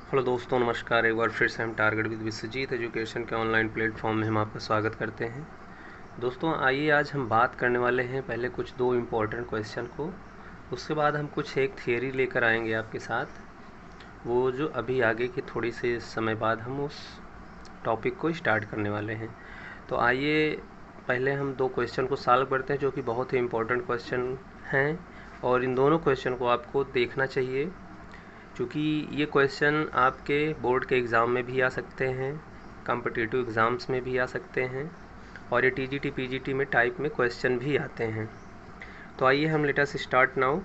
Hello दोस्तों, नमस्कार। एक बार फिर से हम टारगेट विद विश्वजीत एजुकेशन के ऑनलाइन प्लेटफॉर्म में हम आपका स्वागत करते हैं। दोस्तों आइए आज हम बात करने वाले हैं पहले कुछ दो इम्पोर्टेंट क्वेश्चन को, उसके बाद हम कुछ एक थियरी लेकर आएंगे आपके साथ, वो जो अभी आगे के थोड़ी से समय बाद हम उस टॉपिक को स्टार्ट करने वाले हैं। तो आइए पहले हम दो क्वेश्चन को सॉल्व करते हैं जो कि बहुत ही इम्पोर्टेंट क्वेश्चन हैं, और इन दोनों क्वेश्चन को आपको देखना चाहिए क्योंकि ये क्वेश्चन आपके बोर्ड के एग्ज़ाम में भी आ सकते हैं, कॉम्पिटिटिव एग्ज़ाम्स में भी आ सकते हैं, और ये टीजीटी पीजीटी में टाइप में क्वेश्चन भी आते हैं। तो आइए हम लेट अस स्टार्ट नाउ।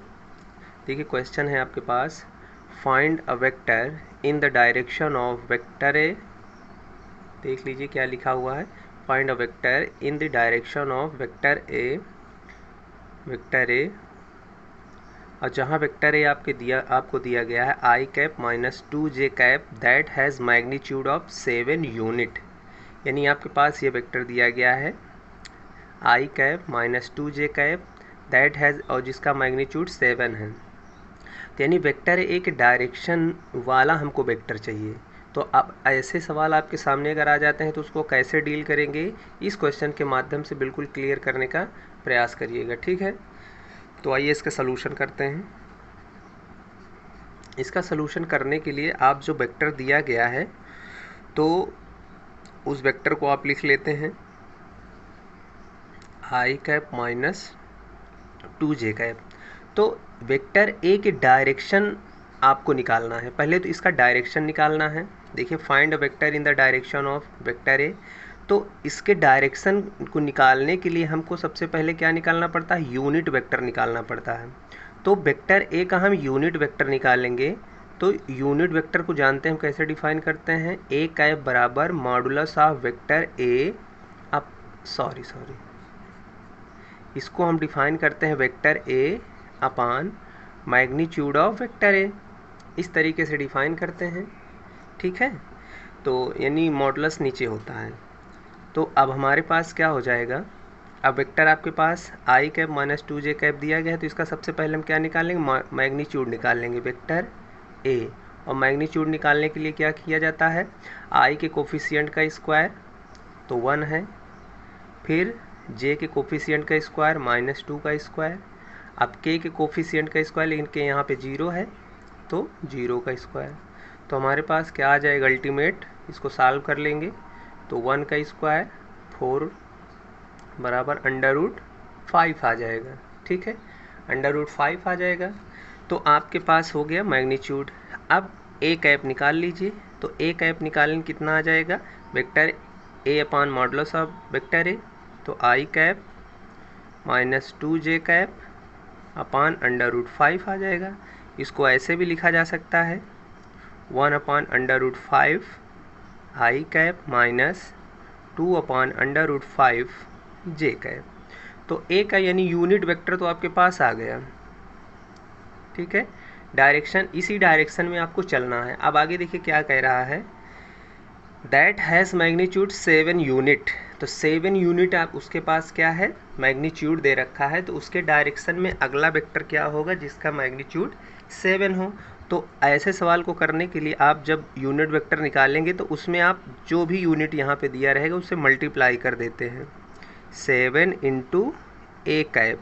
देखिए क्वेश्चन है आपके पास, find a vector in the direction of vector A. देख लीजिए क्या लिखा हुआ है, find a vector in the direction of vector A, और जहाँ वेक्टर ए आपको दिया गया है i cap minus 2j cap that has magnitude of 7 unit. यानी आपके पास ये वेक्टर दिया गया है i cap minus 2j cap that has, और जिसका मैग्नीट्यूड 7 है। तो यानी वेक्टर एक डायरेक्शन वाला हमको वेक्टर चाहिए। तो अब ऐसे सवाल आपके सामने अगर आ जाते हैं तो उसको कैसे डील करेंगे, इस क्वेश्चन के माध्यम से बिल्कुल क्लियर करने का प्रयास करिएगा, ठीक है। तो आइए इसका सलूशन करते हैं। इसका सलूशन करने के लिए आप जो वेक्टर दिया गया है तो उस वेक्टर को आप लिख लेते हैं आई कैप माइनस 2j कैप। तो वेक्टर ए के डायरेक्शन आपको निकालना है। पहले तो इसका डायरेक्शन निकालना है। देखिए find a vector in the direction of vector ए। तो इसके डायरेक्शन को निकालने के लिए हमको सबसे पहले क्या निकालना पड़ता है, यूनिट वेक्टर निकालना पड़ता है। तो वेक्टर ए का हम यूनिट वेक्टर निकालेंगे। तो यूनिट वेक्टर को जानते हैं हम कैसे डिफाइन करते हैं, ए कैप बराबर मॉडुलस ऑफ वेक्टर ए अब सॉरी इसको हम डिफाइन करते हैं vector A upon magnitude of vector ए। इस तरीके से डिफाइन करते हैं, ठीक है। तो यानी मॉडुलस नीचे होता है। तो अब हमारे पास क्या हो जाएगा, अब वेक्टर आपके पास आई कैप माइनस 2j कैप दिया गया है, तो इसका सबसे पहले हम क्या निकालेंगे, मैग्नीट्यूड निकाल लेंगे वेक्टर ए। और मैग्नीट्यूड निकालने के लिए क्या किया जाता है, आई के कोफिशिएंट का स्क्वायर तो 1 है, फिर जे के कोफिशिएंट का स्क्वायर -2 का स्क्वायर, अब के कोफिशिएंट का स्क्वायर, लेकिन के यहाँ पे 0 है तो 0 का स्क्वायर। तो हमारे पास क्या आ जाएगा अल्टीमेट, इसको सॉल्व कर लेंगे तो 1 का स्क्वायर 4 बराबर √5 आ जाएगा, ठीक है, √5 आ जाएगा। तो आपके पास हो गया मैग्नीट्यूड। अब ए कैप निकाल लीजिए। तो ए कैप निकालने कितना आ जाएगा, vector A upon modulus of vector ए, तो आई कैप माइनस 2j कैप अपान √5 आ जाएगा। इसको ऐसे भी लिखा जा सकता है 1 अपान √5 आई कैप माइनस 2 अपान √5 j कैप। तो ए का यानी यूनिट वेक्टर तो आपके पास आ गया, ठीक है। डायरेक्शन, इसी डायरेक्शन में आपको चलना है। अब आगे देखिए क्या कह रहा है, दैट हैज़ मैग्नीट्यूड 7 यूनिट। तो 7 यूनिट आप उसके पास क्या है, मैग्नीट्यूड दे रखा है। तो उसके डायरेक्शन में अगला वेक्टर क्या होगा जिसका मैग्नीट्यूड 7 हो। तो ऐसे सवाल को करने के लिए आप जब यूनिट वेक्टर निकालेंगे तो उसमें आप जो भी यूनिट यहाँ पे दिया रहेगा उससे मल्टीप्लाई कर देते हैं 7 इंटू ए कैप।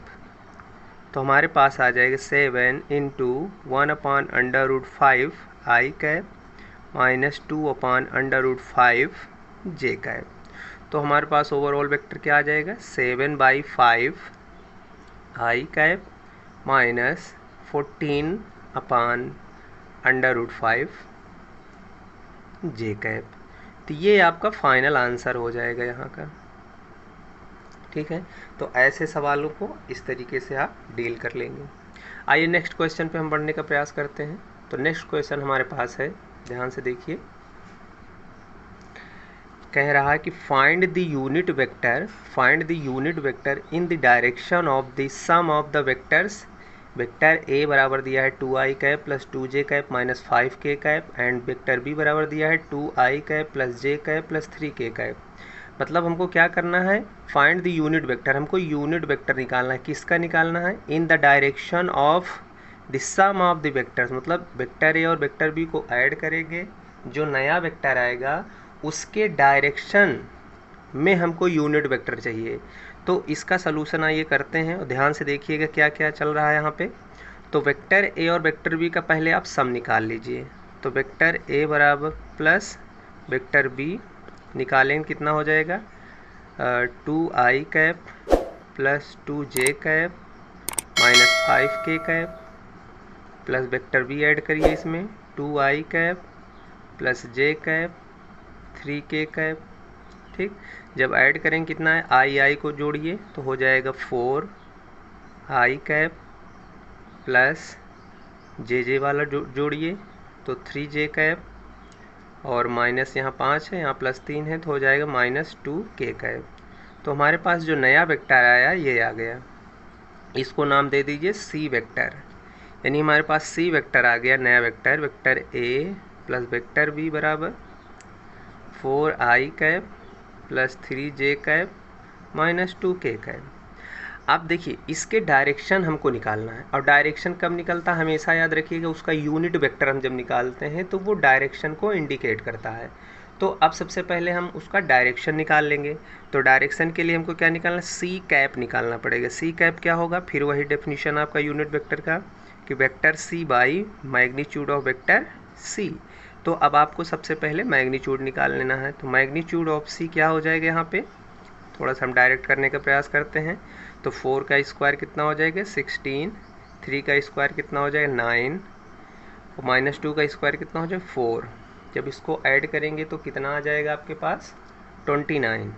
तो हमारे पास आ जाएगा 7 इंटू 1 अपान √5 आई कैप माइनस 2 अपान √5 जे कैप। तो हमारे पास ओवरऑल वेक्टर क्या आ जाएगा, 7/5 आई कैप माइनस 14 अपान √5 जे कैप। तो ये आपका फाइनल आंसर हो जाएगा यहाँ का, ठीक है। तो ऐसे सवालों को इस तरीके से आप डील कर लेंगे। आइए नेक्स्ट क्वेश्चन पे हम बढ़ने का प्रयास करते हैं। तो नेक्स्ट क्वेश्चन हमारे पास है, ध्यान से देखिए, कह रहा है कि find the unit vector in the direction of the sum of the vectors. Vector A बराबर दिया है 2i cap plus 2j cap minus 5k cap, and vector B बराबर दिया है 2i cap plus j cap plus 3k cap. मतलब हमको क्या करना है, फाइंड द यूनिट वेक्टर, हमको यूनिट वेक्टर निकालना है। किसका निकालना है, in the direction of the sum of the vectors, मतलब वेक्टर ए और वेक्टर बी को ऐड करेंगे, जो नया वेक्टर आएगा उसके डायरेक्शन में हमको यूनिट वेक्टर चाहिए। तो इसका सलूशन आइए करते हैं और ध्यान से देखिएगा क्या क्या चल रहा है यहाँ पे। तो वेक्टर ए और वेक्टर बी का पहले आप सम निकाल लीजिए। तो वेक्टर ए बराबर प्लस वेक्टर बी निकालेंगे, कितना हो जाएगा 2i cap plus 2j cap minus 5k cap plus vector B add करिए इसमें 2i cap plus j cap 3k cap. ठीक, जब ऐड करेंगे कितना है आई को जोड़िए तो हो जाएगा 4i कैप प्लस जे वाला जोड़िए तो 3j कैप और माइनस यहाँ 5 है, यहाँ प्लस 3 है तो हो जाएगा माइनस 2k कैप। तो हमारे पास जो नया वेक्टर आया ये आ गया, इसको नाम दे दीजिए सी वेक्टर। यानी हमारे पास सी वेक्टर आ गया, नया vector, vector A plus vector B बराबर 4i cap plus 3j cap minus 2k cap. अब देखिए इसके डायरेक्शन हमको निकालना है, और डायरेक्शन कब निकलता है हमेशा याद रखिएगा, उसका यूनिट वेक्टर हम जब निकालते हैं तो वो डायरेक्शन को इंडिकेट करता है। तो अब सबसे पहले हम उसका डायरेक्शन निकाल लेंगे। तो डायरेक्शन के लिए हमको क्या निकालना, सी कैप निकालना पड़ेगा। सी कैप क्या होगा, फिर वही डेफिनेशन आपका यूनिट वेक्टर का कि vector C by magnitude of vector C. तो अब आपको सबसे पहले मैग्नीट्यूड निकाल लेना है। तो मैग्नीट्यूड ऑफ सी क्या हो जाएगा, यहाँ पे थोड़ा सा हम डायरेक्ट करने का प्रयास करते हैं। तो 4 का स्क्वायर कितना हो जाएगा 16, 3 का स्क्वायर कितना हो जाएगा 9 और माइनस 2 का स्क्वायर कितना हो जाएगा 4। जब इसको ऐड करेंगे तो कितना आ जाएगा आपके पास 29।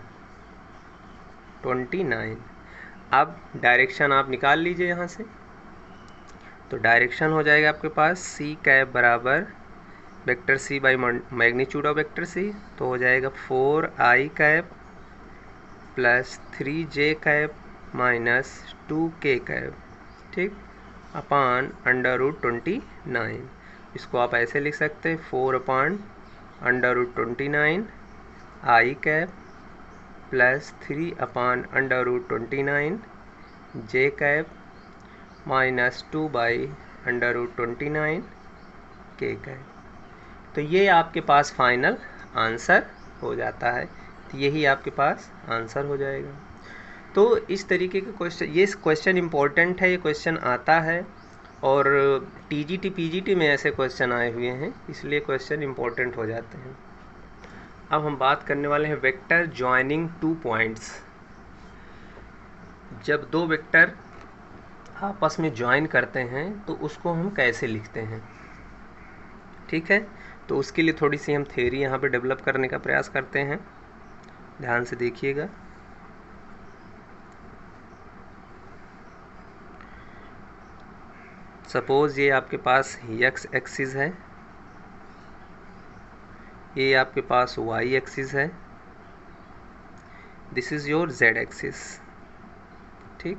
अब डायरेक्शन आप निकाल लीजिए यहाँ से। तो डायरेक्शन हो जाएगा आपके पास सी कैप बराबर vector C by magnitude of vector C, तो हो जाएगा 4i cap plus 3j cap minus 2k cap, ठीक, अपान अंडर रूट 29। इसको आप ऐसे लिख सकते हैं 4 upon under root 29 i cap plus 3 upon under root 29 j cap minus 2 by under root 29 k cap. तो ये आपके पास फाइनल आंसर हो जाता है। तो यही आपके पास आंसर हो जाएगा। तो इस तरीके के क्वेश्चन, ये क्वेश्चन इम्पोर्टेंट है, ये क्वेश्चन आता है और टीजीटी पीजीटी में ऐसे क्वेश्चन आए हुए हैं, इसलिए क्वेश्चन इम्पोर्टेंट हो जाते हैं। अब हम बात करने वाले हैं वेक्टर जॉइनिंग 2 पॉइंट्स। जब दो वेक्टर आपस में ज्वाइन करते हैं तो उसको हम कैसे लिखते हैं, ठीक है। तो उसके लिए थोड़ी सी हम थ्योरी यहाँ पे डेवलप करने का प्रयास करते हैं, ध्यान से देखिएगा। सपोज ये आपके पास x एक्सिस है, ये आपके पास y एक्सिस है, this is your z axis, ठीक।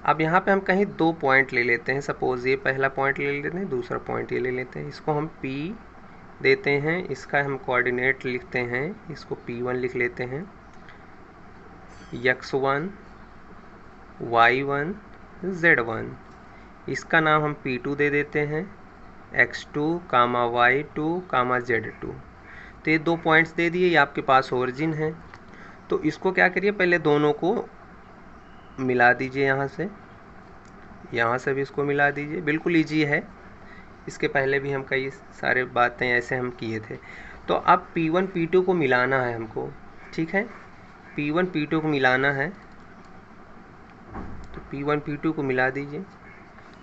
अब यहाँ पे हम कहीं 2 पॉइंट ले लेते हैं। सपोज ये पहला पॉइंट ले लेते हैं, दूसरा पॉइंट ये ले लेते हैं। इसको हम P देते हैं, इसका हम कोऑर्डिनेट लिखते हैं, इसको P1 लिख लेते हैं। x1 y1 z1, इसका नाम हम P2 दे देते हैं, x2 कामा y2 कामा z2। तो ये 2 पॉइंट्स दे दिए, ये आपके पास ओरिजिन है। तो इसको क्या करिए, पहले दोनों को मिला दीजिए, यहाँ से भी इसको मिला दीजिए। बिल्कुल ईजी है, इसके पहले भी हम कई सारे बातें ऐसे हम किए थे। तो अब P1 P2 को मिलाना है हमको, ठीक है। P1 P2 को मिलाना है, तो P1 P2 को मिला दीजिए,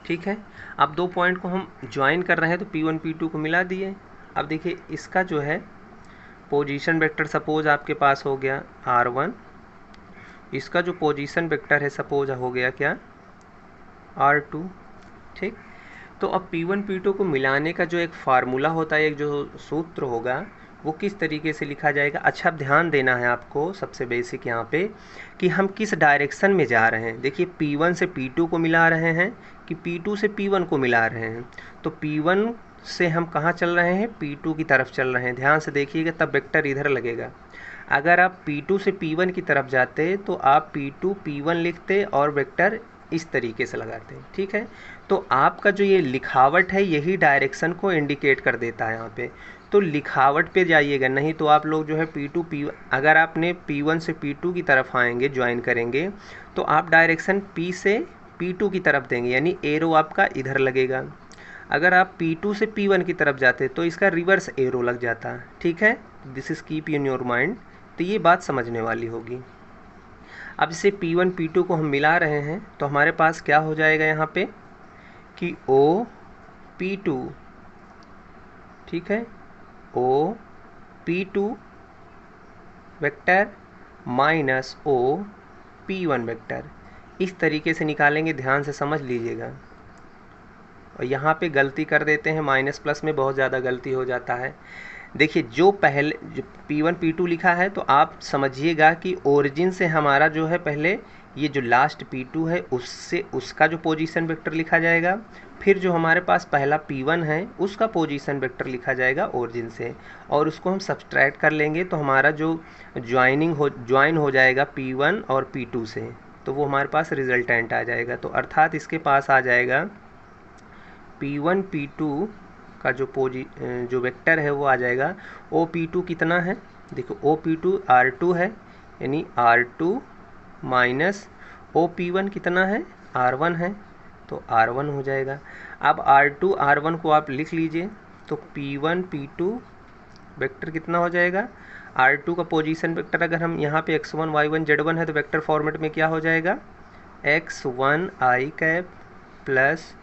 ठीक है। अब 2 पॉइंट को हम ज्वाइन कर रहे हैं तो P1 P2 को मिला दिए। अब देखिए इसका जो है पोजीशन वेक्टर सपोज आपके पास हो गया R1, इसका जो पोजीशन वेक्टर है सपोज हो गया क्या R2, ठीक। तो अब P1 P2 को मिलाने का जो एक फार्मूला होता है, एक जो सूत्र होगा, वो किस तरीके से लिखा जाएगा। अच्छा, अब ध्यान देना है आपको सबसे बेसिक यहाँ पे कि हम किस डायरेक्शन में जा रहे हैं। देखिए P1 से P2 को मिला रहे हैं कि P2 से P1 को मिला रहे हैं। तो P1 से हम कहाँ चल रहे हैं, P2 की तरफ चल रहे हैं। ध्यान से देखिएगा, तब वेक्टर इधर लगेगा। अगर आप P2 से P1 की तरफ जाते तो आप P2 P1 लिखते और वेक्टर इस तरीके से लगाते हैं, ठीक है। तो आपका जो ये लिखावट है यही डायरेक्शन को इंडिकेट कर देता है यहाँ पे, तो लिखावट पे जाइएगा, नहीं तो आप लोग जो है P2 P अगर आपने P1 से P2 की तरफ आएंगे ज्वाइन करेंगे तो आप डायरेक्शन P से P2 की तरफ देंगे, यानी एरो आपका इधर लगेगा। अगर आप P2 से P1 की तरफ जाते तो इसका रिवर्स एरो लग जाता, ठीक है। This is keep in your mind, तो ये बात समझने वाली होगी। अब इसे P1 P2 को हम मिला रहे हैं तो हमारे पास क्या हो जाएगा यहाँ पे कि O P2, ठीक है, O P2 vector minus O P1 vector, इस तरीके से निकालेंगे, ध्यान से समझ लीजिएगा। और यहाँ पे गलती कर देते हैं, माइनस प्लस में बहुत ज़्यादा गलती हो जाता है। देखिए जो पहले जो P1 P2 लिखा है तो आप समझिएगा कि ओरिजिन से हमारा जो है पहले ये जो लास्ट P2 है उससे उसका जो पोजीशन वेक्टर लिखा जाएगा, फिर जो हमारे पास पहला P1 है उसका पोजीशन वेक्टर लिखा जाएगा ओरिजिन से, और उसको हम सब्सट्रैक्ट कर लेंगे तो हमारा जो ज्वाइन हो जाएगा P1 और P2 से, तो वो हमारे पास रिजल्टेंट आ जाएगा। तो अर्थात इसके पास आ जाएगा P1 P2 का जो वेक्टर है वो आ जाएगा OP2 कितना है, देखो OP2 R2 है, यानी R2 माइनस OP1 कितना है, R1 है, तो R1 हो जाएगा। अब R2 R1 को आप लिख लीजिए, तो P1 P2 वेक्टर कितना हो जाएगा, R2 का पोजीशन वेक्टर अगर हम यहाँ पे x1 y1 z1 है तो वेक्टर फॉर्मेट में क्या हो जाएगा, x1 i cap plus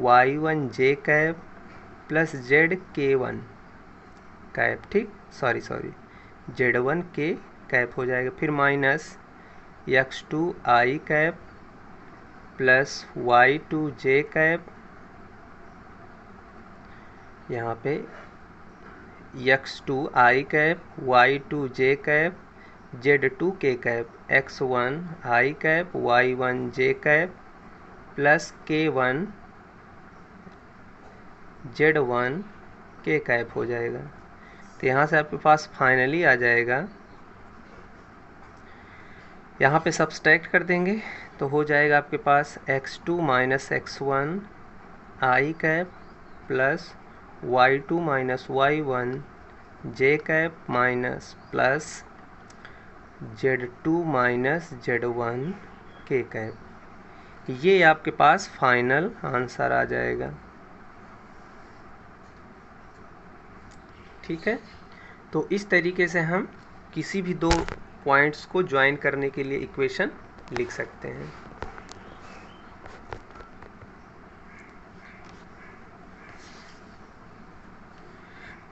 y1 j cap plus z k1 cap, ठीक, सॉरी z1 k कैप हो जाएगा, फिर minus x2 i cap plus y2 j cap, यहाँ पे x2 i cap y2 j cap z2 k cap, x1 i cap y1 j cap plus k1 z1 k cap हो जाएगा। तो यहाँ से आपके पास फाइनली आ जाएगा, यहाँ पे सब्सट्रैक्ट कर देंगे तो हो जाएगा आपके पास x2 minus x1 i cap plus y2 minus y1 j cap minus plus z2 minus z1 k cap, ये आपके पास फाइनल आंसर आ जाएगा, ठीक है। तो इस तरीके से हम किसी भी दो पॉइंट्स को ज्वाइन करने के लिए इक्वेशन लिख सकते हैं।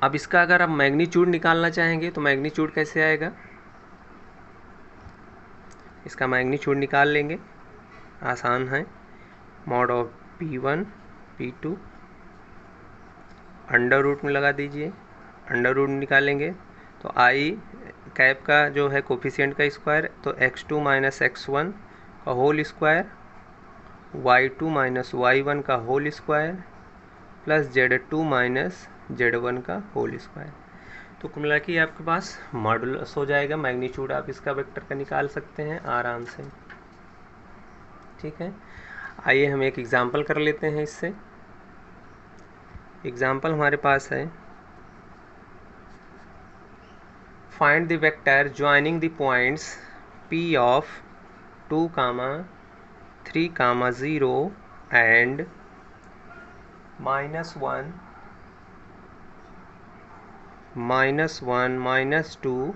अब इसका अगर आप मैग्नीट्यूड निकालना चाहेंगे तो मैग्नीट्यूड कैसे आएगा, इसका मैग्नीट्यूड निकाल लेंगे, आसान है, mod of P1 P2 under root में लगा दीजिए, अंडर रूट निकालेंगे तो i कैप का जो है कोफिशिएंट का स्क्वायर, तो x2 माइनस x1 का whole square, y2 minus y1 का whole square plus z2 minus z1 का होल स्क्वायर। तो कुल मिला के आपके पास मॉडुलस हो जाएगा, मैग्नीट्यूड आप इसका वेक्टर का निकाल सकते हैं आराम से, ठीक है। आइए हम एक एग्जांपल कर लेते हैं इससे। एग्जांपल हमारे पास है, find the vector joining the points P of 2, 3, 0 and -1, -2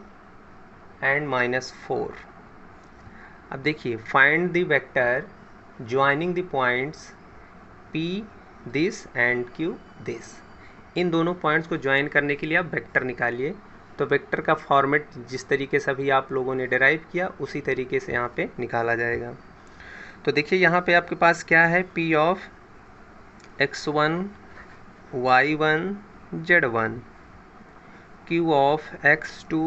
and -4। अब देखिए, find the vector joining the points P this and Q this, इन दोनों पॉइंट्स को ज्वाइन करने के लिए आप वेक्टर निकालिए। तो वेक्टर का फॉर्मेट जिस तरीके से अभी आप लोगों ने डिराइव किया उसी तरीके से यहाँ पे निकाला जाएगा। तो देखिए यहाँ पे आपके पास क्या है, P of x1 y1 z1, Q of x2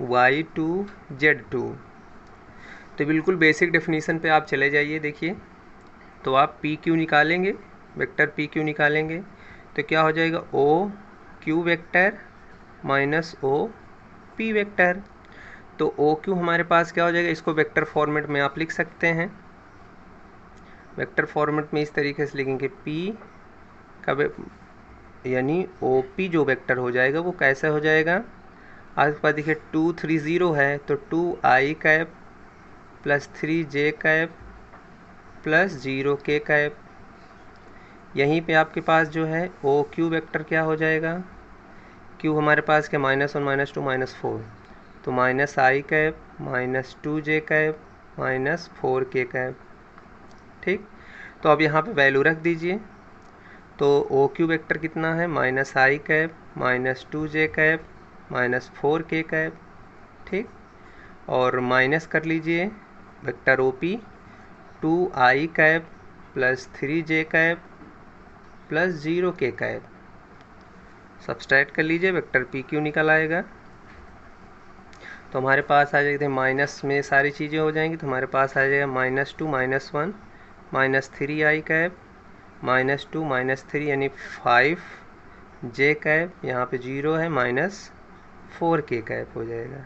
y2 z2। तो बिल्कुल बेसिक डेफिनेशन पे आप चले जाइए। देखिए, तो आप पी क्यू निकालेंगे, वेक्टर पी क्यू निकालेंगे तो क्या हो जाएगा, O Q vector minus O P vector. तो ओ क्यू हमारे पास क्या हो जाएगा, इसको वेक्टर फॉर्मेट में आप लिख सकते हैं, वेक्टर फॉर्मेट में इस तरीके से लिखेंगे P का यानी OP जो वेक्टर हो जाएगा वो कैसे हो जाएगा, आपके पास देखिए 2 3 0 है तो 2i cap plus 3j cap plus 0k cap. यहीं पे आपके पास जो है OQ वेक्टर क्या हो जाएगा, Q हमारे पास क्या -1 -2 -4 तो -i cap -2j cap -4k cap. ठीक, तो अब यहाँ पे वैल्यू रख दीजिए। तो OQ वेक्टर कितना है, -i cap -2j cap -4k cap. ठीक, और माइनस कर लीजिए vector OP 2i cap plus 3j cap plus 0k cap. Subtract कर लीजिए, वेक्टर PQ निकल आएगा। तो हमारे पास आ जाएगा, माइनस में सारी चीज़ें हो जाएंगी तो हमारे पास आ जाएगा -2 -1 -3i कैप -2 -3 यानी 5j कैप, यहाँ पे 0 है -4k कैप हो जाएगा।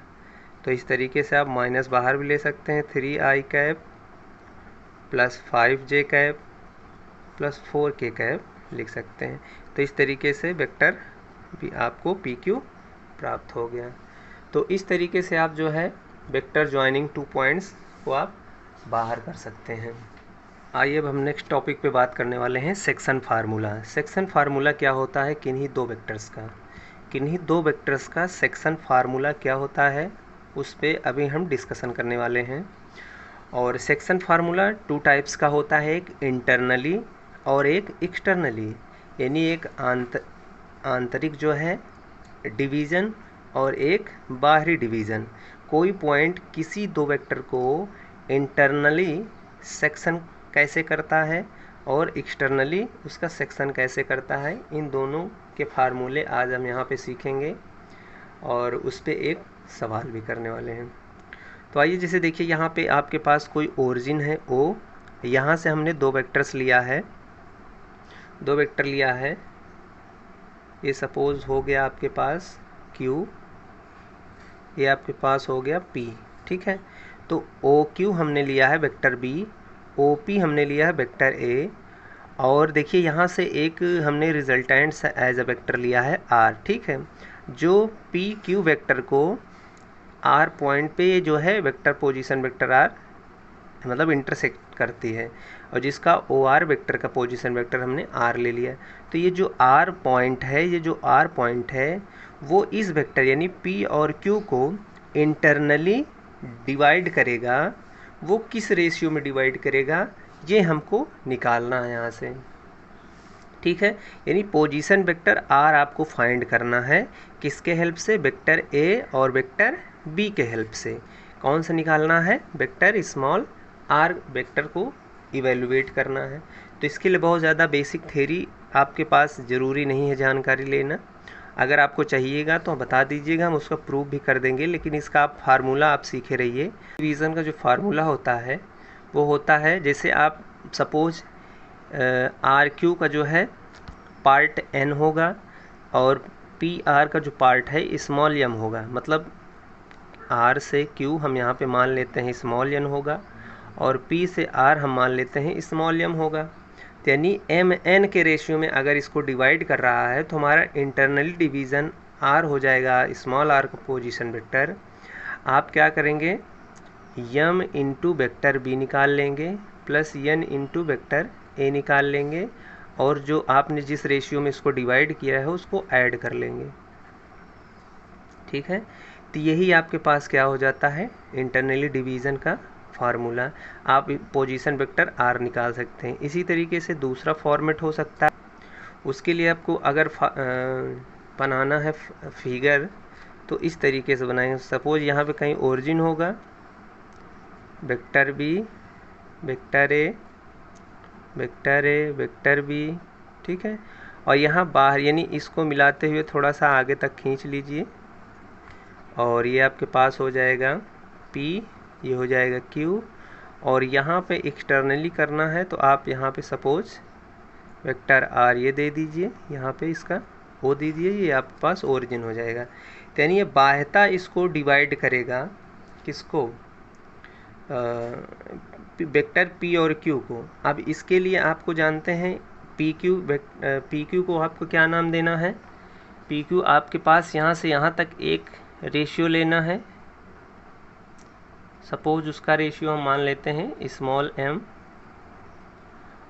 तो इस तरीके से आप माइनस बाहर भी ले सकते हैं, 3i cap plus 5j cap plus 4k cap लिख सकते हैं। तो इस तरीके से वेक्टर भी आपको PQ प्राप्त हो गया। तो इस तरीके से आप जो है वेक्टर ज्वाइनिंग 2 पॉइंट्स को आप बाहर कर सकते हैं। आइए अब हम नेक्स्ट टॉपिक पे बात करने वाले हैं सेक्शन फार्मूला। सेक्शन फार्मूला क्या होता है, किन्हीं दो वेक्टर्स का सेक्शन फार्मूला क्या होता है उस पर अभी हम डिस्कशन करने वाले हैं। और सेक्शन फार्मूला 2 टाइप्स का होता है, एक इंटरनली और एक एक्सटर्नली, यानी एक आंतरिक जो है डिवीज़न और एक बाहरी डिवीज़न। कोई पॉइंट किसी दो वेक्टर को इंटरनली सेक्शन कैसे करता है और एक्सटर्नली उसका सेक्शन कैसे करता है, इन दोनों के फार्मूले आज हम यहाँ पे सीखेंगे और उस पर एक सवाल भी करने वाले हैं। तो आइए, जैसे देखिए यहाँ पे आपके पास कोई ओरिजिन है O, यहाँ से हमने दो वेक्टर लिया है, ये सपोज हो गया आपके पास Q, ये आपके पास हो गया P। ठीक है, तो OQ हमने लिया है वेक्टर B, OP हमने लिया है वेक्टर A, और देखिए यहाँ से एक हमने रिजल्टेंट एज अ वेक्टर लिया है R। ठीक है, जो PQ वेक्टर को R पॉइंट पे जो है वेक्टर पोजीशन वेक्टर R मतलब इंटरसेक्ट करती है, और जिसका OR वेक्टर का पोजीशन वेक्टर हमने R ले लिया। तो ये जो R पॉइंट है वो इस वेक्टर यानी P और Q को इंटरनली डिवाइड करेगा। वो किस रेशियो में डिवाइड करेगा ये हमको निकालना है यहाँ से। ठीक है, यानी पोजीशन वेक्टर R आपको फाइंड करना है, किसके हेल्प से, वेक्टर A और वेक्टर B के हेल्प से। कौन सा निकालना है, वेक्टर स्मॉल r वेक्टर को इवेलुएट करना है। तो इसके लिए बहुत ज़्यादा बेसिक थ्योरी आपके पास ज़रूरी नहीं है जानकारी लेना, अगर आपको चाहिएगा तो बता दीजिएगा, हम उसका प्रूफ भी कर देंगे, लेकिन इसका आप फार्मूला आप सीखे रहिए। डिवीज़न का जो फार्मूला होता है वो होता है, जैसे आप सपोज RQ का जो है पार्ट N होगा और PR का जो पार्ट है स्मॉल m होगा, मतलब R से Q हम यहाँ पे मान लेते हैं स्मॉल n होगा और P से R हम मान लेते हैं स्मॉल m होगा। यानी MN के रेशियो में अगर इसको डिवाइड कर रहा है तो हमारा इंटरनली डिवीज़न R हो जाएगा स्मॉल r का पोजीशन वेक्टर। आप क्या करेंगे, m इंटू वेक्टर B निकाल लेंगे plus n into vector A निकाल लेंगे, और जो आपने जिस रेशियो में इसको डिवाइड किया है उसको ऐड कर लेंगे। ठीक है, तो यही आपके पास क्या हो जाता है, इंटरनली डिवीज़न का फार्मूला। आप पोजीशन वेक्टर R निकाल सकते हैं। इसी तरीके से दूसरा फॉर्मेट हो सकता है, उसके लिए आपको अगर बनाना है फिगर तो इस तरीके से बनाएंगे। सपोज यहाँ पे कहीं ओरिजिन होगा, vector B, vector A, vector B। ठीक है, और यहाँ बाहर यानी इसको मिलाते हुए थोड़ा सा आगे तक खींच लीजिए, और ये आपके पास हो जाएगा P, ये हो जाएगा Q, और यहाँ पे एक्सटर्नली करना है तो आप यहाँ पे सपोज वेक्टर R ये दे दीजिए, यहाँ पे इसका O दीजिए, ये आपके पास ओरिजिन हो जाएगा। यानी ये बाह्यता इसको डिवाइड करेगा, किसको, वेक्टर पी और क्यू को। अब इसके लिए आपको जानते हैं पी क्यू को आपको क्या नाम देना है। पी क्यू आपके पास यहाँ से यहाँ तक एक रेशियो लेना है। सपोज उसका रेशियो हम मान लेते हैं स्मॉल m,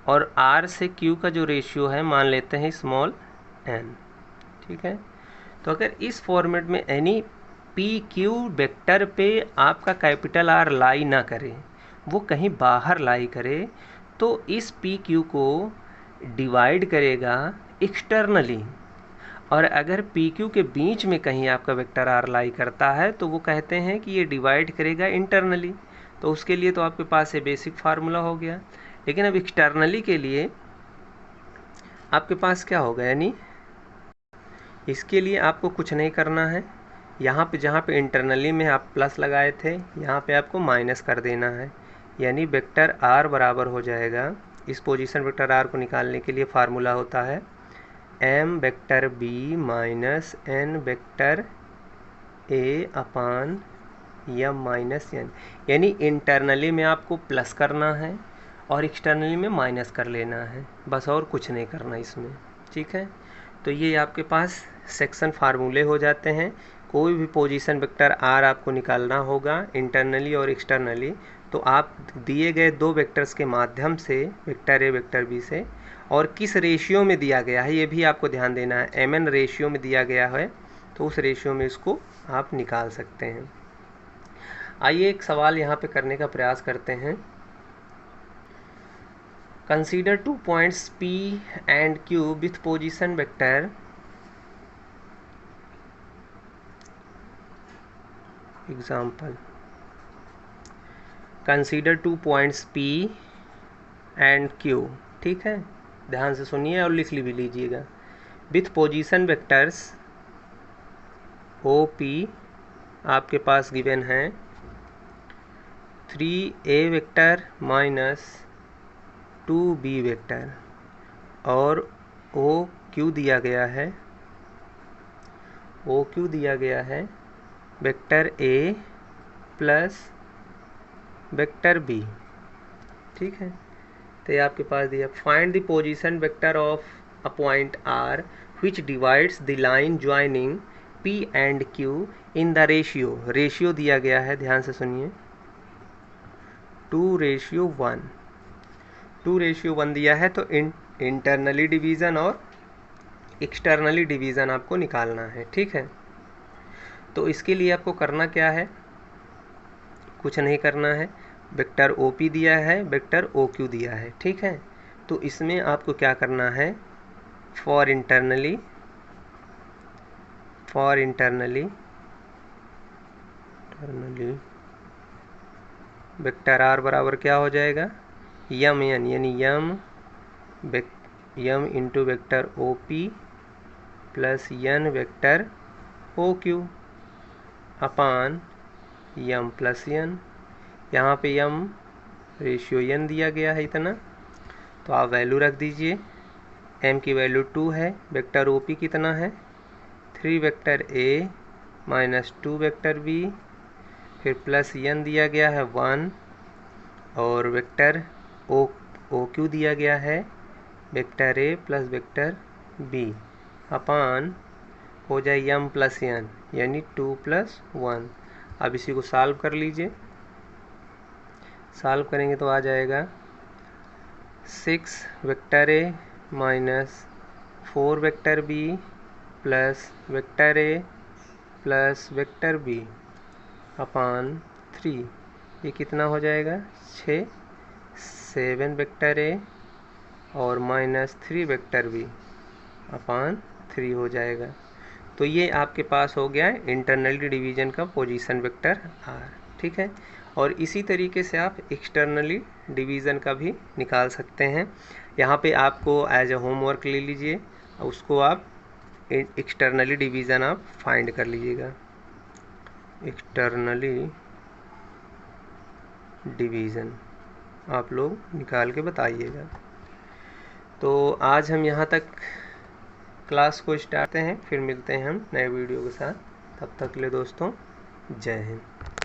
और r से q का जो रेशियो है मान लेते हैं स्मॉल n। ठीक है, तो अगर इस फॉर्मेट में एनी पी क्यू वेक्टर पे आपका कैपिटल R लाई ना करे, वो कहीं बाहर लाई करे, तो इस पी क्यू को डिवाइड करेगा एक्सटर्नली। और अगर पी क्यू के बीच में कहीं आपका वेक्टर R लाई करता है तो वो कहते हैं कि ये डिवाइड करेगा इंटरनली। तो उसके लिए तो आपके पास ये बेसिक फार्मूला हो गया। लेकिन अब एक्सटर्नली के लिए आपके पास क्या होगा, यानी इसके लिए आपको कुछ नहीं करना है। यहाँ पे जहाँ पे इंटरनली में आप प्लस लगाए थे, यहाँ पे आपको माइनस कर देना है। यानी वेक्टर R बराबर हो जाएगा, इस पोजीशन वेक्टर R को निकालने के लिए फार्मूला होता है m vector b minus n vector a upon m minus n। यानी इंटरनली में आपको प्लस करना है और एक्सटर्नली में माइनस कर लेना है, बस और कुछ नहीं करना इसमें। ठीक है, तो ये आपके पास सेक्शन फार्मूले हो जाते हैं। कोई भी पोजीशन वेक्टर R आपको निकालना होगा इंटरनली और एक्सटर्नली, तो आप दिए गए दो वेक्टर्स के माध्यम से, वेक्टर A वेक्टर B से, और किस रेशियो में दिया गया है ये भी आपको ध्यान देना है। mn रेशियो में दिया गया है तो उस रेशियो में इसको आप निकाल सकते हैं। आइए एक सवाल यहाँ पे करने का प्रयास करते हैं। Consider 2 points P and Q with position vector example. Consider 2 points P and Q। ठीक है, ध्यान से सुनिए और लिख भी लीजिएगा। विथ पोजीशन वेक्टर्स OP आपके पास गिवन है 3A vector minus 2B vector, और OQ दिया गया है, OQ दिया गया है vector A plus vector B। ठीक है, तो ये आपके पास दिया। Find the position vector of a point R which divides the line joining P and Q in the ratio। Ratio दिया गया है, ध्यान से सुनिए, 2:1। 2:1 दिया है, तो इंटरनली डिवीज़न और एक्सटर्नली डिवीज़न आपको निकालना है। ठीक है, तो इसके लिए आपको करना क्या है, कुछ नहीं करना है। वेक्टर OP दिया है, वेक्टर OQ दिया है। ठीक है, तो इसमें आपको क्या करना है, फॉर इंटरनली वेक्टर R बराबर क्या हो जाएगा, mn, यानी m into vector OP plus n vector OQ अपान m प्लस n। यहाँ पे m रेशियो n दिया गया है इतना, तो आप वैल्यू रख दीजिए। m की वैल्यू 2 है, वेक्टर OP कितना है 3 vector A minus 2 vector B, फिर प्लस n दिया गया है 1, और वेक्टर OQ दिया गया है vector A plus vector B अपान हो जाए m प्लस n, यानी 2 प्लस 1। अब इसी को सॉल्व कर लीजिए। सॉल्व करेंगे तो आ जाएगा 6 vector A minus 4 vector B plus vector A plus vector B अपान 3। ये कितना हो जाएगा 6, 7 वेक्टर A और माइनस 3 वेक्टर B अपान 3 हो जाएगा। तो ये आपके पास हो गया इंटरनली डिवीज़न का पोजीशन वेक्टर R। ठीक है, और इसी तरीके से आप एक्सटर्नली डिवीज़न का भी निकाल सकते हैं। यहाँ पे आपको एज ए होमवर्क ले लीजिए, उसको आप एक्सटर्नली डिवीज़न आप फाइंड कर लीजिएगा। एक्सटर्नली डिवीज़न आप लोग निकाल के बताइएगा। तो आज हम यहाँ तक क्लास को स्टार्ट करते हैं, फिर मिलते हैं हम नए वीडियो के साथ। तब तक के लिए दोस्तों, जय हिंद।